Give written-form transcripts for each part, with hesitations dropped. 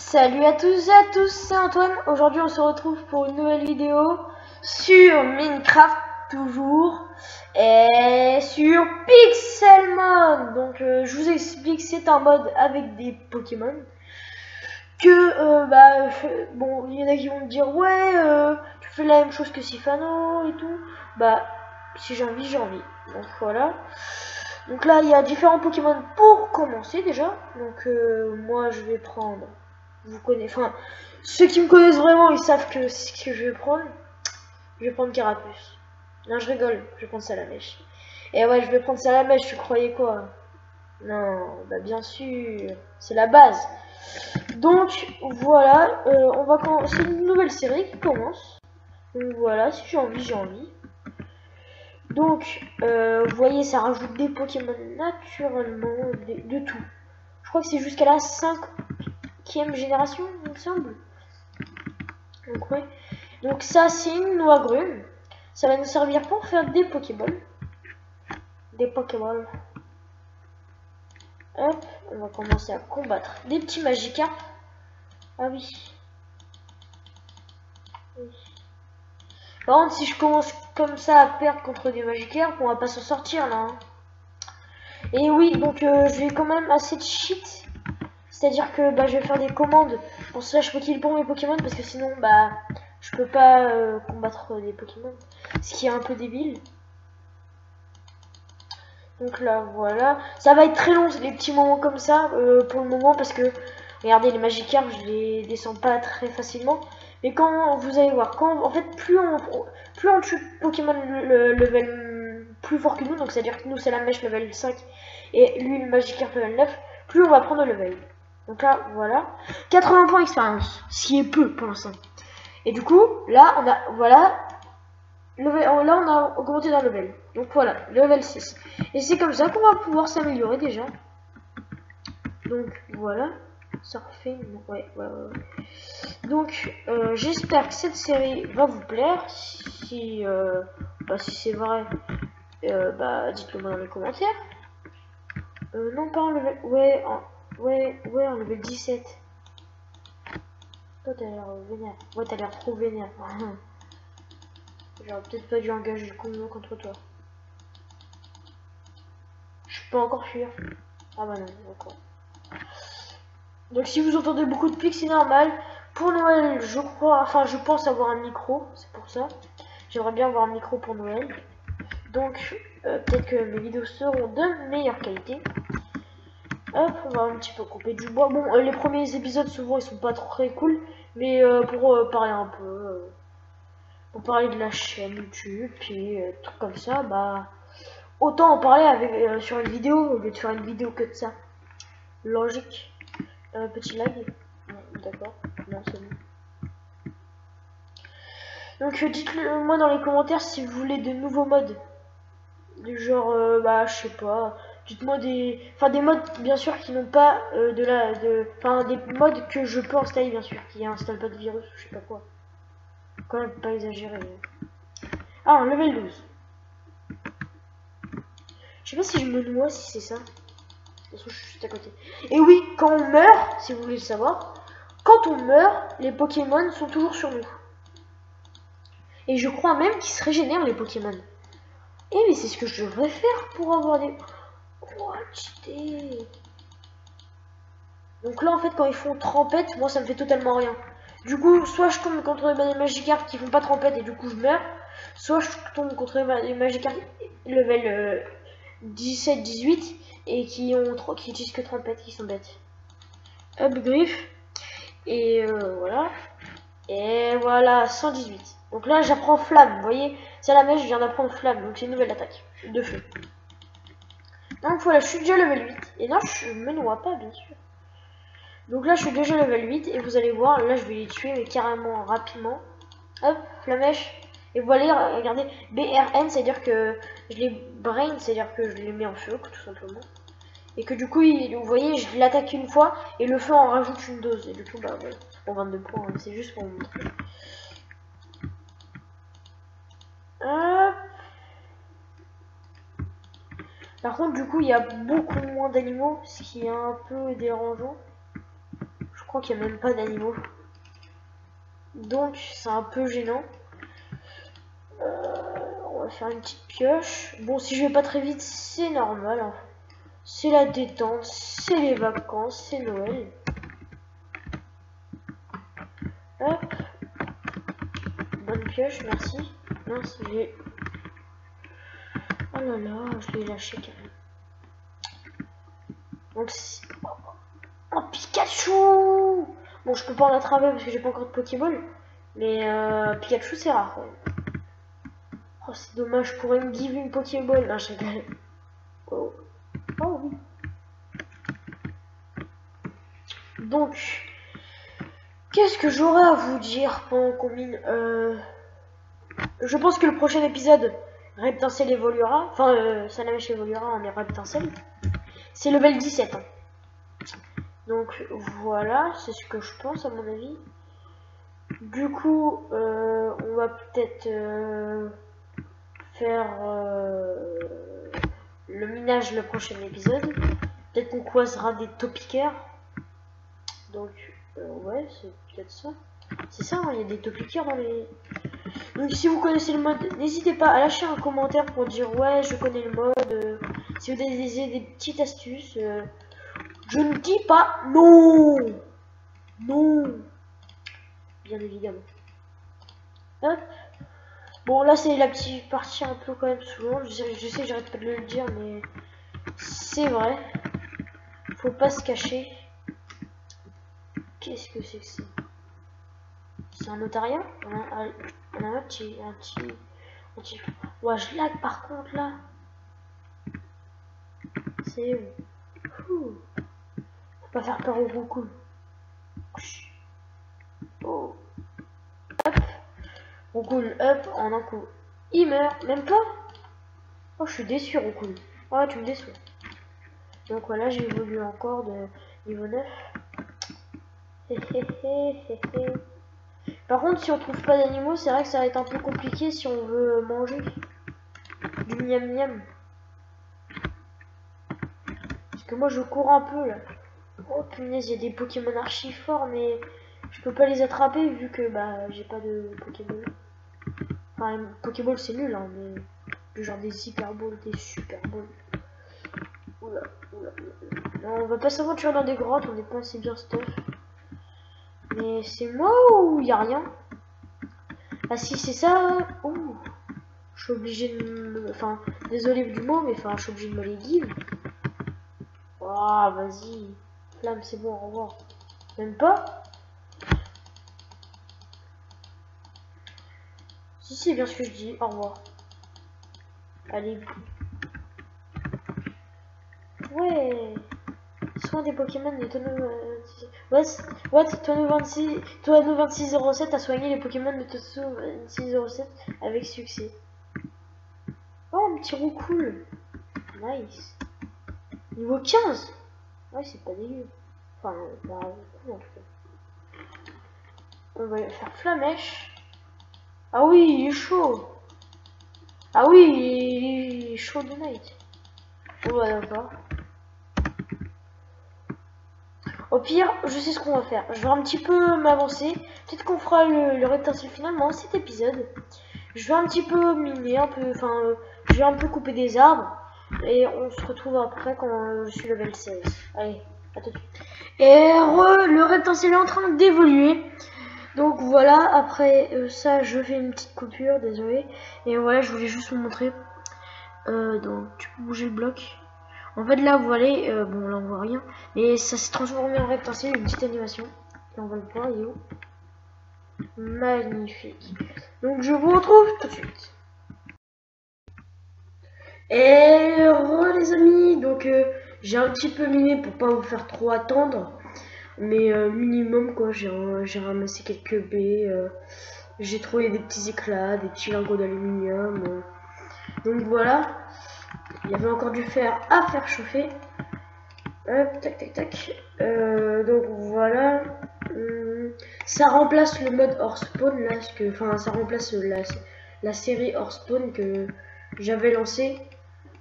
Salut à tous et à tous, c'est Antoine. Aujourd'hui on se retrouve pour une nouvelle vidéo sur Minecraft toujours et sur Pixelmon. Donc je vous explique, c'est un mode avec des Pokémon que bon, il y en a qui vont me dire ouais tu fais la même chose que Sifano et tout. Bah si j'ai envie, j'ai envie. Donc voilà. Donc là il y a différents Pokémon pour commencer déjà. Donc moi je vais prendre, vous connaissez, enfin ceux qui me connaissent vraiment ils savent que c'est ce que je vais prendre. Je vais prendre Carapuce. Non, je rigole, je vais prendre Salamèche. Et ouais, je vais prendre Salamèche, tu croyais quoi? Non, bah bien sûr, c'est la base. Donc voilà, on va commencer une nouvelle série qui commence. Donc voilà, si j'ai envie, j'ai envie. Donc vous voyez, ça rajoute des Pokémon naturellement, de tout. Je crois que c'est jusqu'à la 5e génération, il me semble. Donc ouais. Donc ça, c'est une noix grume. Ça va nous servir pour faire des Pokéballs. Des Pokéballs. Hop, on va commencer à combattre des petits Magikarp. Ah oui. Par contre, si je commence comme ça à perdre contre des Magikarp, on va pas s'en sortir là. Hein. Et oui, donc je vais quand même assez de cheat. C'est-à-dire que bah, je vais faire des commandes pour slash Pokékill pour mes Pokémon parce que sinon bah je peux pas combattre des Pokémon. Ce qui est un peu débile. Donc là voilà, ça va être très long les petits moments comme ça pour le moment parce que regardez les Magikarp je les descends pas très facilement. Mais quand vous allez voir, quand en fait plus on tue Pokémon le level plus fort que nous, donc c'est à dire que nous c'est la mèche level 5 et lui le Magikarp level 9, plus on va prendre le level. Donc là voilà, 80 points d'expérience, ce qui est peu pour l'instant. Et du coup là on a voilà. Là on a augmenté d'un level. Donc voilà, level 6. Et c'est comme ça qu'on va pouvoir s'améliorer déjà. Donc voilà. Ça refait. Ouais. Donc j'espère que cette série va vous plaire. Si c'est vrai, dites-le moi dans les commentaires. Non pas en level. Ouais, en level 17. Toi t'as l'air vénère. Ouais, t'as l'air trop vénère. J'aurais peut-être pas dû engager le combat contre toi. Je peux encore fuir. Ah bah non, d'accord. Donc si vous entendez beaucoup de pics, c'est normal. Pour Noël, je crois, enfin je pense avoir un micro, c'est pour ça. J'aimerais bien avoir un micro pour Noël. Donc peut-être que mes vidéos seront de meilleure qualité. Hop, on va un petit peu couper du bois. Bon, les premiers épisodes souvent ils sont pas très cool, mais pour parler un peu, pour parler de la chaîne YouTube et trucs comme ça, bah autant en parler avec sur une vidéo au lieu de faire une vidéo que de ça. Logique. Petit lag. D'accord. Non, c'est bon. Donc dites-le moi dans les commentaires si vous voulez de nouveaux modes. Du genre, je sais pas. Dites-moi des modes bien sûr qui n'ont pas des modes que je peux installer bien sûr, qui installent pas de virus ou je sais pas quoi. Quand même pas exagérer. Ah, level 12. Je sais pas si je me noie, si c'est ça. De toute façon, je suis juste à côté. Et oui, quand on meurt, si vous voulez le savoir, quand on meurt, les Pokémon sont toujours sur nous. Et je crois même qu'ils se régénèrent les Pokémon. Eh mais c'est ce que je devrais faire pour avoir des... Oh, cheaté. Donc là en fait quand ils font trempette, moi ça me fait totalement rien. Du coup soit je tombe contre des Magikarp qui font pas trempette et du coup je meurs. Soit je tombe contre des Magikarp level 17-18 et qui utilisent que trempette, qui sont bêtes. Hop griffe. Et voilà. Et voilà 118. Donc là j'apprends flamme, vous voyez, c'est la mèche, je viens d'apprendre flamme, donc c'est une nouvelle attaque de feu. Donc voilà, je suis déjà level 8. Et non, je me noie pas bien sûr. Donc là je suis déjà level 8 et vous allez voir, là je vais les tuer mais carrément rapidement. Hop, flamèche. Et vous voilà, regardez, BRN, c'est-à-dire que je les brain, c'est-à-dire que je les mets en feu, tout simplement. Et que du coup, vous voyez, je l'attaque une fois et le feu en rajoute une dose. Et du coup, bah voilà, pour 22 points, hein, c'est juste pour vous montrer. Hop. Par contre, du coup, il y a beaucoup moins d'animaux, ce qui est un peu dérangeant. Je crois qu'il n'y a même pas d'animaux. Donc c'est un peu gênant. On va faire une petite pioche. Bon, si je vais pas très vite, c'est normal. Hein. C'est la détente, c'est les vacances, c'est Noël. Hop. Bonne pioche, merci. Mince, j'ai... Oh là là, je l'ai lâché quand même. Donc c'est... Oh, Pikachu! Bon, je peux pas en attraper parce que j'ai pas encore de Pokéball. Mais Pikachu, c'est rare quand même. Oh, c'est dommage, je pourrais me give une Pokéball. Non, je rigole. Oh. Oh oui. Donc, qu'est-ce que j'aurais à vous dire pendant qu'on mine je pense que le prochain épisode, Reptincelle évoluera. Enfin, Salamèche évoluera en Reptincelle. C'est level 17. Hein. Donc voilà, c'est ce que je pense à mon avis. Du coup, on va peut-être faire le minage le prochain épisode. Peut-être qu'on croisera des topiqueurs. Donc, ouais, c'est peut-être ça. C'est ça, hein, il y a des topiqueurs dans les... Donc si vous connaissez le mode, n'hésitez pas à lâcher un commentaire pour dire ouais, je connais le mode. Si vous avez des petites astuces, je ne dis pas non. Non. Bien évidemment. Hop. Bon, là c'est la petite partie un peu quand même souvent. Je sais que j'arrête pas de le dire, mais c'est vrai. Faut pas se cacher. Qu'est-ce que c'est que ça? C'est un notariat? On a un petit... Ouais, je lag par contre là. C'est... Faut pas faire peur au Goku. Oh. Hop. Goku up en un coup. Il meurt. Même pas. Oh, je suis déçu, Goku. Oh, tu me déçois. Donc voilà, j'ai évolué encore de niveau 9. Par contre, si on trouve pas d'animaux, c'est vrai que ça va être un peu compliqué si on veut manger du miam miam. Parce que moi je cours un peu là. Oh punaise, il y a des Pokémon archi forts, mais je peux pas les attraper vu que bah j'ai pas de Pokéball. Enfin, Pokéball c'est nul, hein, mais du genre des Hyper Balls, des Super Balls. Oula, oula, oula. Non, on va pas s'aventurer dans des grottes, on n'est pas assez bien stuff. Mais c'est moi ou y a rien? Ah si c'est ça. Ouh. Je suis obligé de me... Enfin, désolé du mot, mais enfin, je suis obligé de me les give. Oh, vas-y. Flamme, c'est bon, au revoir. Même pas? Si, c'est bien ce que je dis. Au revoir. Allez. Ouais. Soin des Pokémon de Tono... What Tono 2607 a soigné les Pokémon de Tono 2607 avec succès. Oh, un petit roux cool. Nice. Niveau 15. Ouais, c'est pas dégueu. Enfin, pas cool en tout cas. On va faire Flamèche. Ah oui, il est chaud. Ah oui, il est chaud de night. Oh bah d'accord. Au pire, je sais ce qu'on va faire. Je vais un petit peu m'avancer. Peut-être qu'on fera le Reptincelle finalement cet épisode. Je vais un petit peu miner, un peu, enfin, je vais un peu couper des arbres. Et on se retrouve après quand je suis level 16. Allez, à tout de suite. Et le Reptincelle est en train d'évoluer. Donc voilà, après ça, je fais une petite coupure, désolé. Et voilà, je voulais juste vous montrer. Donc, tu peux bouger le bloc. En fait, là, vous voyez, bon, là, on voit rien. Mais ça s'est transformé en Reptincelle, une petite animation. Et on va le voir, il est où? Magnifique. Donc, je vous retrouve tout de suite. Et les amis, donc j'ai un petit peu miné pour pas vous faire trop attendre. Mais minimum, quoi, j'ai ramassé quelques baies. J'ai trouvé des petits éclats, des petits lingots d'aluminium. Donc voilà. Il y avait encore du fer à faire chauffer. Hop, tac, tac, tac. Donc voilà. Ça remplace le mode hors spawn là, enfin ça remplace la série hors spawn que j'avais lancée.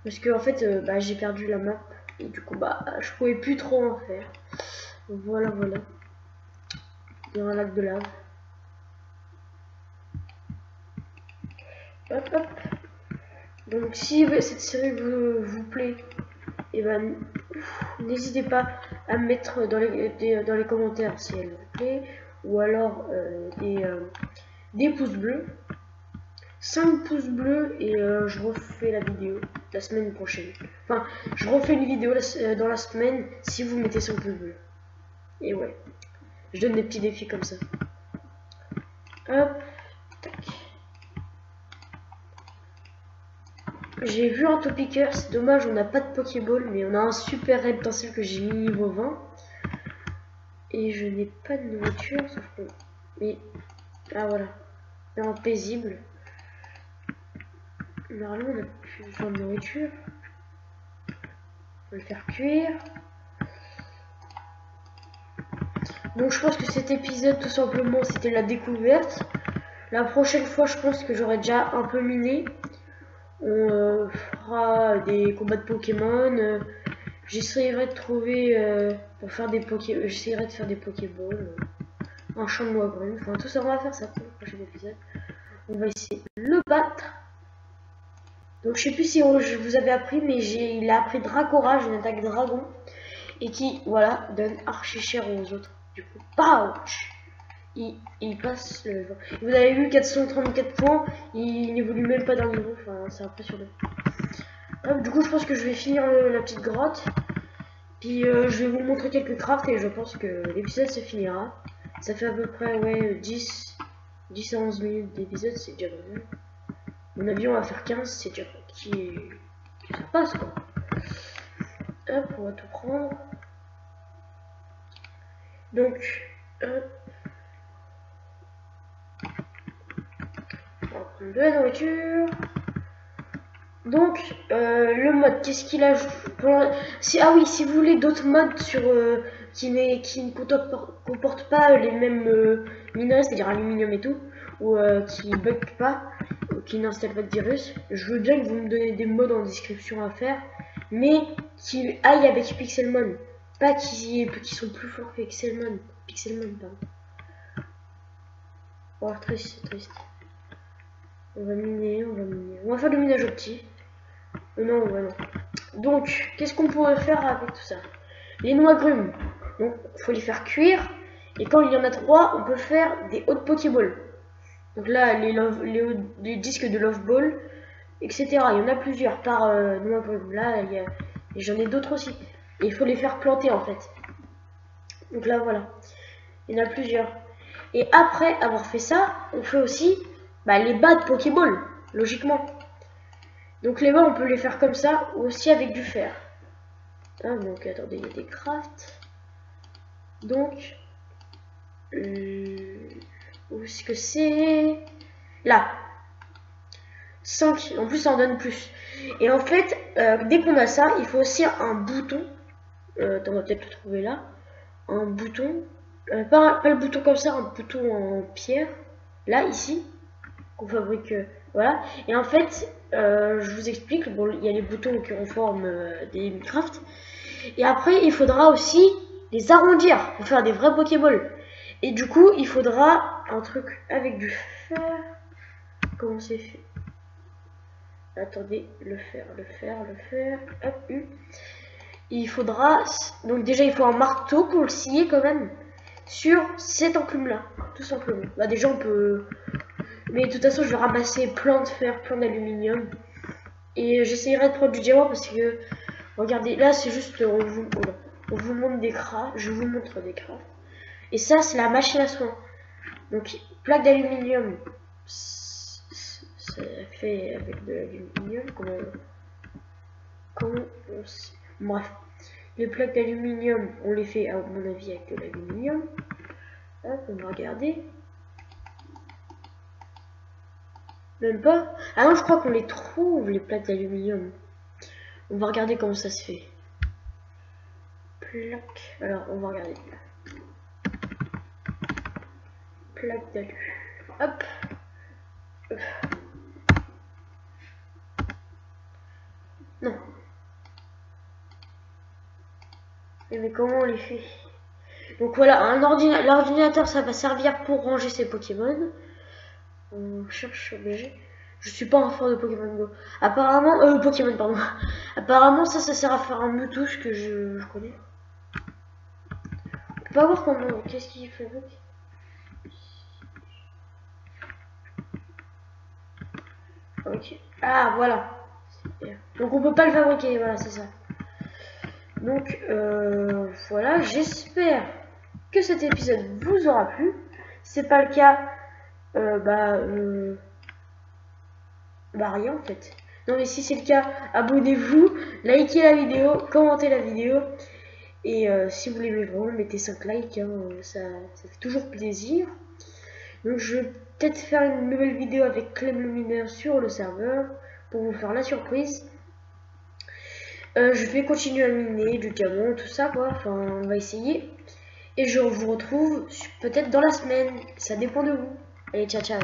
Parce que en fait, bah, j'ai perdu la map. Et du coup, bah, je pouvais plus trop en faire. Donc, voilà, voilà. Il y a un lac de lave. Hop hop. Donc si cette série vous plaît, et ben n'hésitez pas à me mettre dans les commentaires si elle vous plaît, ou alors des pouces bleus. 5 pouces bleus et je refais la vidéo la semaine prochaine. Enfin, je refais une vidéo dans la semaine si vous mettez 5 pouces bleus. Et ouais, je donne des petits défis comme ça. Hop, tac. J'ai vu un Topicker, c'est dommage, on n'a pas de Pokéball, mais on a un super Reptile que j'ai mis niveau 20. Et je n'ai pas de nourriture, sauf que... Mais... Ah voilà, un paisible. Normalement, on n'a plus besoin de nourriture. On va le faire cuire. Donc je pense que cet épisode, tout simplement, c'était la découverte. La prochaine fois, je pense que j'aurai déjà un peu miné. On fera des combats de Pokémon. J'essayerai de trouver pour faire des Poké. J'essayerai de faire des Pokéballs. Un champ de noix brunes. Enfin, tout ça, on va faire ça pour le prochain épisode. On va essayer de le battre. Donc je sais plus si je vous avais appris, mais il a appris Dracorage, une attaque dragon, et qui, voilà, donne archi cher aux autres. Du coup, pouch, il passe le... Vous avez vu 434 points, il n'évolue même pas dans le niveau, enfin c'est impressionnant. Hop, du coup je pense que je vais finir la petite grotte, puis je vais vous montrer quelques crafts et je pense que l'épisode se finira. Ça fait à peu près ouais 10 à 11 minutes d'épisode, c'est déjà pas mal. Mon avis on va faire 15, c'est déjà qui ça passe quoi. Hop, on va tout prendre. Donc, hop. On va prendre de la nourriture. Donc, le mode, qu'est-ce qu'il a ah oui, si vous voulez d'autres modes sur qui ne comportent pas les mêmes minerais, c'est-à-dire aluminium et tout, ou qui bug pas, ou qui n'installent pas de virus, je veux bien que vous me donnez des modes en description à faire, mais qui aillent avec Pixelmon, pas qui sont plus forts que Pixelmon, pardon. Oh, triste, c'est triste. On va miner, on va faire le minage au petit. Non, non. Donc, qu'est-ce qu'on pourrait faire avec tout ça? Les noix grumes. Donc, il faut les faire cuire. Et quand il y en a 3, on peut faire des hot Pokéball. Donc là, les disques de Love Ball, etc. Il y en a plusieurs par noix grumes. Là, et j'en ai d'autres aussi. Et il faut les faire planter en fait. Donc là, voilà. Il y en a plusieurs. Et après avoir fait ça, on fait aussi les bas de Pokéball, logiquement. Donc les bas, on peut les faire comme ça, ou aussi avec du fer. Ah, donc attendez, il y a des crafts. Donc, où est-ce que c'est? Là. 5, en plus ça en donne plus. Et en fait, dès qu'on a ça, il faut aussi un bouton. On va peut-être le trouver là. Un bouton. Pas le bouton comme ça, un bouton en pierre. Là, ici. Qu'on fabrique. Voilà. Et en fait, je vous explique. Bon, il y a les boutons qui en forme des Minecraft. Et après, il faudra aussi les arrondir pour faire des vrais Pokéballs. Et du coup, il faudra un truc avec du fer. Comment c'est fait? Attendez, le fer. Hop, il faudra... Donc déjà, il faut un marteau pour le scier quand même. Sur cette enclume-là. Tout simplement. Bah déjà, on peut... Mais de toute façon, je vais ramasser plein de fer, plein d'aluminium. Et j'essayerai de prendre du diamant parce que... Regardez, là, c'est juste... On vous montre des crafts. Je vous montre des crafts. Et ça, c'est la machine à soins. Donc, plaque d'aluminium. Ça fait avec de l'aluminium. Comment on sait. Bref. Les plaques d'aluminium, on les fait, à mon avis, avec de l'aluminium. Hop, on va regarder. Même pas. Ah non, je crois qu'on les trouve, les plaques d'aluminium. On va regarder comment ça se fait. Plaque. Alors, on va regarder. Plaque d'alu. Hop. Non. Mais comment on les fait? Donc voilà, l'ordinateur ça va servir pour ranger ses Pokémon. On cherche obligé. Je suis pas un fan de Pokémon Go. Apparemment, Pokémon pardon. Apparemment ça sert à faire un Mewtwo que je connais. On peut pas voir comment, qu'est-ce qu'il fabrique. Ok. Ah voilà. Donc on peut pas le fabriquer, voilà c'est ça. Donc voilà, j'espère que cet épisode vous aura plu. Si c'est pas le cas, rien en fait. Non mais si c'est le cas, abonnez-vous, likez la vidéo, commentez la vidéo. Et si vous l'aimez vraiment, mettez 5 likes, hein, ça fait toujours plaisir. Donc je vais peut-être faire une nouvelle vidéo avec Clem le mineur sur le serveur pour vous faire la surprise. Je vais continuer à miner du diamant, tout ça quoi, enfin on va essayer. Et je vous retrouve peut-être dans la semaine, ça dépend de vous. Allez, ciao ciao.